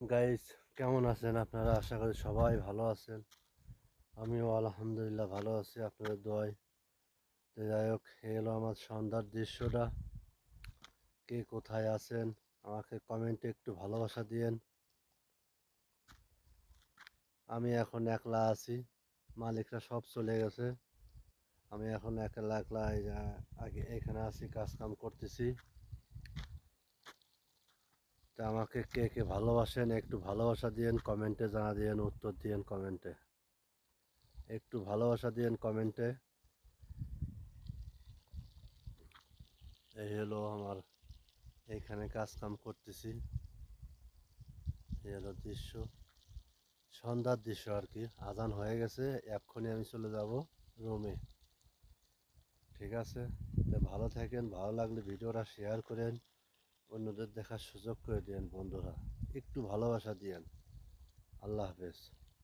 Guys, কেমন আছেন আপনারা? আশা করি সবাই ভালো আছেন। আমিও আলহামদুলিল্লাহ ভালো আছি আপনাদের দোয়ায়। তো যাই হোক, এলো আমার সন্ধ্যার দৃশ্যটা। কে কোথায় আছেন আমাকে কমেন্টে একটু ভালোবাসা দিয়েন। আমি এখন একলা আছি, মালিকরা সব চলে গেছে। আমি এখন একলা একলা আগে এখানে আছি, কাজ কাম করতেছি। তা আমাকে কে কে ভালোবাসেন একটু ভালোবাসা দিয়েন, কমেন্টে জানা দিয়েন, উত্তর দিয়েন কমেন্টে। একটু ভালোবাসা দিয়েন কমেন্টে। এই হলো আমার এইখানে কাজ কাম করতেছি। এই হলো দৃশ্য, সন্ধ্যার দৃশ্য আর কি। আজান হয়ে গেছে, এক্ষুনি আমি চলে যাব রুমে। ঠিক আছে, তো ভালো থাকেন। ভালো লাগলে ভিডিওটা শেয়ার করেন, অন্যদের দেখার সুযোগ করে দিন। বন্ধুরা একটু ভালোবাসা দিয়েন। আল্লাহ হাফেজ।